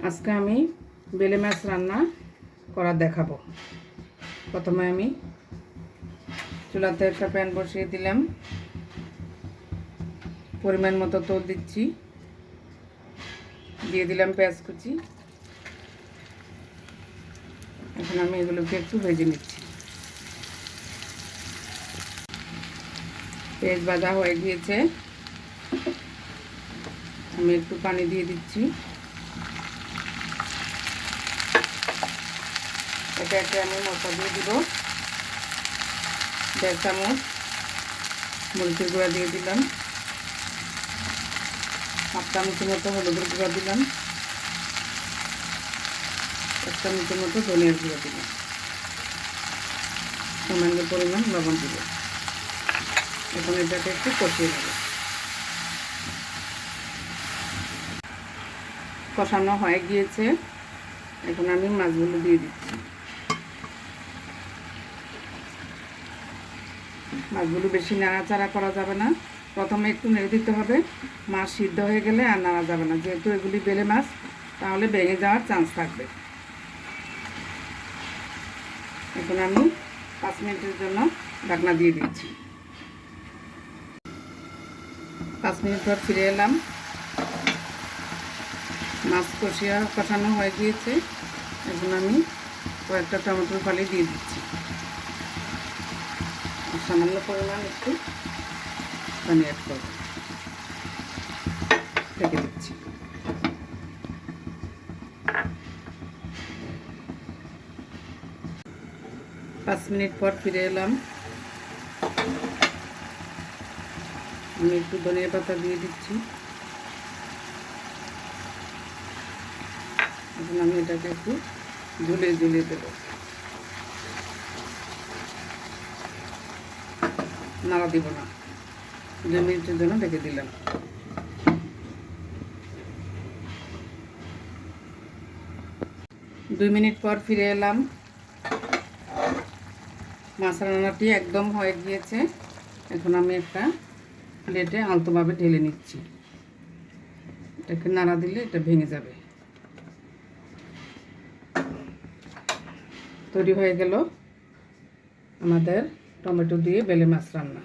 আজকে আমি বেলে মাছ রান্না করা দেখাবো। প্রথমে আমি চুলাতে একটা প্যান বসিয়ে দিলাম, পরিমাণ মতো তেল দিচ্ছি, দিয়ে দিলাম পেঁয়াজ কুচি। এখন আমি এগুলোকে একটু ভেজে নিচ্ছি। পেঁয়াজ ভাজা হয়ে গিয়েছে, আমি একটু পানি দিয়ে দিচ্ছি। একে একে আমি মশলা দিয়ে দিব। 1.5 চামচ মরিচের গুঁড়া দিয়ে দিলাম, 1/2 চামচের মতো হলুদের গুঁড়া দিলাম, 1 চামচের মতো ধনিয়ার গুঁড়া দিলাম, সামান্য পরিমাণ লবণ দিব। এখন এটাকে একটু কষিয়ে নেব। কষানো হয়ে গিয়েছে, এখন আমি মাছগুলো দিয়ে দিচ্ছি। মাছগুলো বেশি নাড়াচাড়া করা যাবে না, প্রথমে একটু নেড়ে দিতে হবে। মাছ সিদ্ধ হয়ে গেলে আর নাড়া যাবে না, যেহেতু এগুলি বেলে মাছ, তাহলে ভেঙে যাওয়ার চান্স থাকবে। এখন আমি 5 মিনিটের জন্য ঢাকনা দিয়ে দিচ্ছি। 5 মিনিট পর ফিরে এলাম। মাছ কষানো হয়ে গিয়েছে। এখন আমি কয়েকটা টমেটোর ফালি দিয়ে দিচ্ছি, সামান্য পরিমাণ একটু পানি অ্যাড করব, ঢেকে দিচ্ছি। পাঁচ মিনিট পর ফিরে এলাম। আমি একটু ধনিয়া পাতা দিয়ে দিচ্ছি। এখন আমি এটাকে একটু ঝুলিয়ে ঝুলিয়ে দেব, নাড়া দিব না। 2 মিনিটের জন্য ঢেকে দিলাম। 2 মিনিট পর ফিরে এলাম। মাছ রান্নাটি একদম হয়ে গিয়েছে। এখন আমি একটা প্লেটে আলতোভাবে ঢেলে নিচ্ছি। এটাকে নাড়া দিলে এটা ভেঙে যাবে। তৈরি হয়ে গেল আমাদের টমেটো দিয়ে বেলে মাছ রান্না।